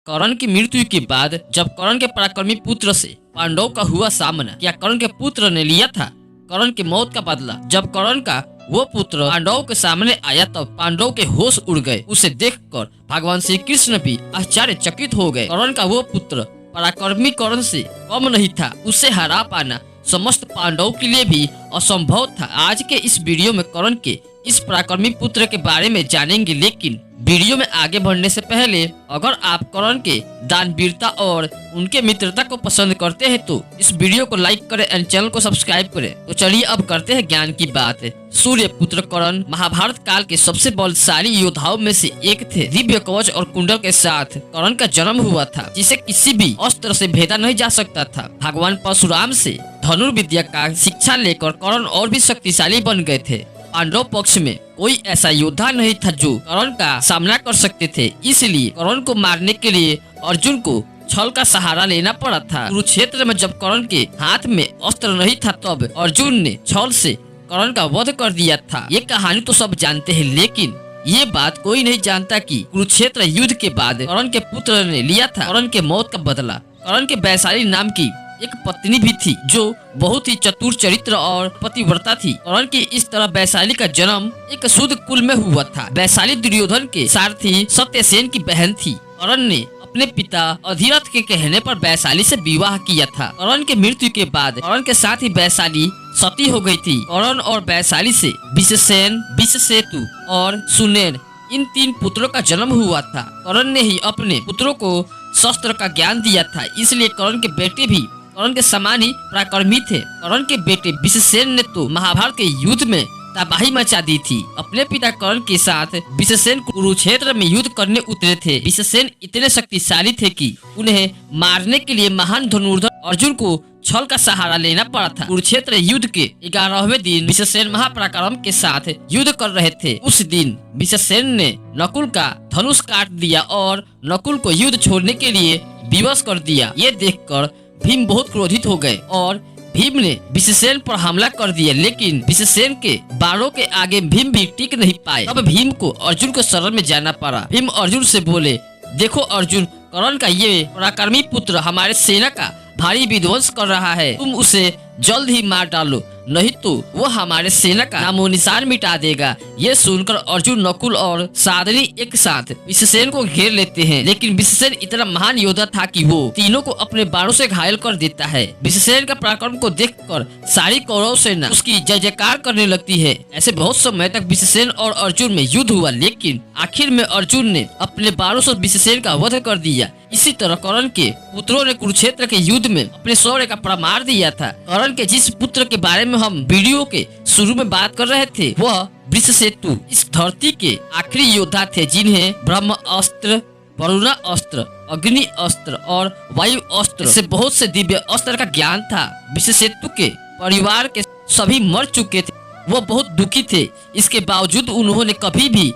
कर्ण की मृत्यु के बाद जब कर्ण के पराक्रमी पुत्र से पांडव का हुआ सामना, क्या कर्ण के पुत्र ने लिया था कर्ण की मौत का बदला? जब कर्ण का वो पुत्र पांडव के सामने आया तब पांडव के होश उड़ गए। उसे देखकर भगवान श्री कृष्ण भी आश्चर्यचकित हो गए। कर्ण का वो पुत्र पराक्रमी कर्ण से कम नहीं था। उसे हरा पाना समस्त पांडव के लिए भी असंभव था। आज के इस वीडियो में कर्ण के इस पराक्रमी पुत्र के बारे में जानेंगे, लेकिन वीडियो में आगे बढ़ने से पहले अगर आप कर्ण के दानवीरता और उनके मित्रता को पसंद करते हैं तो इस वीडियो को लाइक करें एंड चैनल को सब्सक्राइब करें। तो चलिए अब करते हैं ज्ञान की बात। सूर्य पुत्र कर्ण महाभारत काल के सबसे बलशाली योद्धाओं में से एक थे। दिव्य कवच और कुंडल के साथ कर्ण का जन्म हुआ था, जिसे किसी भी अस्त्र से भेदा नहीं जा सकता था। भगवान परशुराम से धनुर्विद्या का शिक्षा लेकर कर्ण और भी शक्तिशाली बन गए थे। पांडव पक्ष में कोई ऐसा योद्धा नहीं था जो कर्ण का सामना कर सकते थे, इसलिए कर्ण को मारने के लिए अर्जुन को छल का सहारा लेना पड़ा था। कुरुक्षेत्र में जब कर्ण के हाथ में अस्त्र नहीं था तब अर्जुन ने छल से कर्ण का वध कर दिया था। ये कहानी तो सब जानते हैं, लेकिन ये बात कोई नहीं जानता कि कुरुक्षेत्र युद्ध के बाद कर्ण के पुत्र ने लिया था कर्ण के मौत का बदला। कर्ण के वैशाली नाम की एक पत्नी भी थी जो बहुत ही चतुर चरित्र और पतिव्रता थी। कर्ण की इस तरह वैशाली का जन्म एक शुद्ध कुल में हुआ था। वैशाली दुर्योधन के सारथी सत्यसेन की बहन थी। कर्ण ने अपने पिता अधिरथ के कहने पर वैशाली से विवाह किया था। कर्ण के मृत्यु के बाद कर्ण के साथ ही वैशाली सती हो गई थी। कर्ण और वैशाली से विषसेन, विषसेतु और सुनेर इन 3 पुत्रों का जन्म हुआ था। कर्ण ने ही अपने पुत्रों को शस्त्र का ज्ञान दिया था, इसलिए कर्ण के बेटे भी कर्ण के समान ही पराक्रमी थे। कर्ण के बेटे विषसेन ने तो महाभारत के युद्ध में तबाही मचा दी थी। अपने पिता कर्ण के साथ विषसेन कुरुक्षेत्र में युद्ध करने उतरे थे। विषसेन इतने शक्तिशाली थे कि उन्हें मारने के लिए महान धनुर्धर अर्जुन को छल का सहारा लेना पड़ा था। कुरुक्षेत्र युद्ध के 11वें दिन विषसेन महापराक्रम के साथ युद्ध कर रहे थे। उस दिन विषसेन ने नकुल का धनुष काट दिया और नकुल को युद्ध छोड़ने के लिए विवश कर दिया। ये देखकर भीम बहुत क्रोधित हो गए और भीम ने विषसेन पर हमला कर दिया, लेकिन विषसेन के बाणों के आगे भीम भी टिक नहीं पाए। अब भीम को अर्जुन को शरण में जाना पड़ा। भीम अर्जुन से बोले, देखो अर्जुन, कर्ण का ये पराक्रमी पुत्र हमारे सेना का भारी विध्वंस कर रहा है। तुम उसे जल्द ही मार डालो, नहीं तो वो हमारे सेना का नामो निशान मिटा देगा। ये सुनकर अर्जुन, नकुल और सादनी एक साथ विषसेन को घेर लेते हैं, लेकिन विषसेन इतना महान योद्धा था कि वो तीनों को अपने बाणों से घायल कर देता है। विषसेन का पराक्रम को देखकर सारी कौरव सेना उसकी जय जयकार करने लगती है। ऐसे बहुत समय तक विषसेन और अर्जुन में युद्ध हुआ, लेकिन आखिर में अर्जुन ने अपने बाणों से विषसेन का वध कर दिया। इसी तरह कर्ण के पुत्रों ने कुरुक्षेत्र के युद्ध में अपने शौर्य का प्रमाण दिया था। कर्ण के जिस पुत्र के बारे में हम वीडियो के शुरू में बात कर रहे थे वह वृषसेतु इस धरती के आखिरी योद्धा थे जिन्हें ब्रह्म अस्त्र, वरुणा अस्त्र, अग्नि अस्त्र और वायु अस्त्र से बहुत से दिव्य अस्त्र का ज्ञान था। वृषसेतु के परिवार के सभी मर चुके थे। वो बहुत दुखी थे। इसके बावजूद उन्होंने कभी भी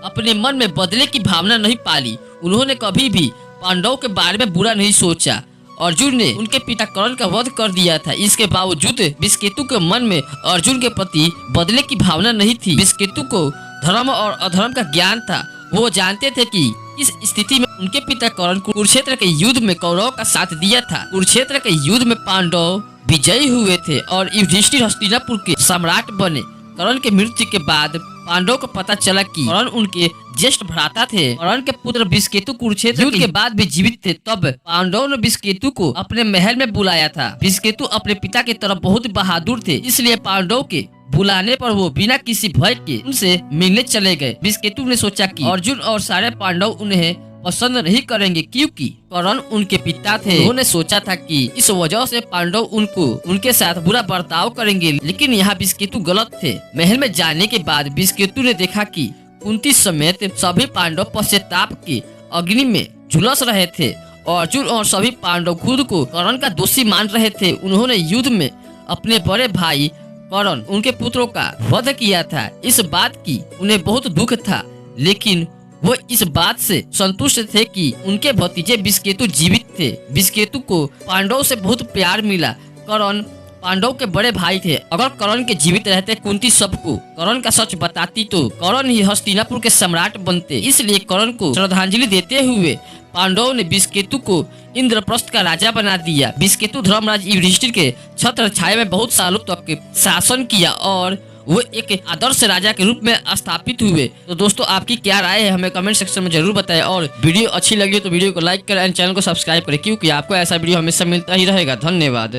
अपने मन में बदले की भावना नहीं पाली। उन्होंने कभी भी पांडव के बारे में बुरा नहीं सोचा। अर्जुन ने उनके पिता कर्ण का वध कर दिया था। इसके बावजूद विषकेतु के मन में अर्जुन के प्रति बदले की भावना नहीं थी। विषकेतु को धर्म और अधर्म का ज्ञान था। वो जानते थे कि इस स्थिति में उनके पिता कर्ण कुरुक्षेत्र के युद्ध में कौरव का साथ दिया था। कुरुक्षेत्र के युद्ध में पांडव विजयी हुए थे और युधिष्ठिर हस्तिनापुर के सम्राट बने। कर्ण के मृत्यु के बाद पांडव को पता चला कि कर्ण उनके ज्येष्ठ भ्राता थे। कर्ण के पुत्र विषकेतु कुरुक्षेत्र युद्ध के बाद भी जीवित थे। तब पांडव ने विषकेतु को अपने महल में बुलाया था। विषकेतु अपने पिता की तरफ बहुत बहादुर थे, इसलिए पांडव के बुलाने पर वो बिना किसी भय के उनसे मिलने चले गए। विषकेतु ने सोचा कि अर्जुन और सारे पांडव उन्हें पसंद नहीं करेंगे क्योंकि कर्ण उनके पिता थे। उन्होंने सोचा था कि इस वजह से पांडव उनके साथ बुरा बर्ताव करेंगे, लेकिन यहाँ विषकेतु गलत थे। महल में जाने के बाद विषकेतु ने देखा कि कुंती समेत सभी पांडव पश्चाताप के अग्नि में झुलस रहे थे। अर्जुन और सभी पांडव खुद को कर्ण का दोषी मान रहे थे। उन्होंने युद्ध में अपने बड़े भाई कर्ण उनके पुत्रों का वध किया था। इस बात की उन्हें बहुत दुख था, लेकिन वो इस बात से संतुष्ट थे कि उनके भतीजे विषकेतु जीवित थे। विषकेतु को पांडव से बहुत प्यार मिला। कर्ण पांडव के बड़े भाई थे। अगर कर्ण के जीवित रहते कुंती सबको कर्ण का सच बताती तो कर्ण ही हस्तिनापुर के सम्राट बनते। इसलिए कर्ण को श्रद्धांजलि देते हुए पांडवों ने विषकेतु को इंद्रप्रस्थ का राजा बना दिया। विषकेतु धर्मराज युधिष्ठिर के छत्र छाया में बहुत सालों तक शासन किया और वो एक आदर्श राजा के रूप में स्थापित हुए। तो दोस्तों आपकी क्या राय है हमें कमेंट सेक्शन में जरूर बताएं और वीडियो अच्छी लगी तो वीडियो को लाइक करें एंड चैनल को सब्सक्राइब करें, क्योंकि आपको ऐसा वीडियो हमेशा मिलता ही रहेगा। धन्यवाद।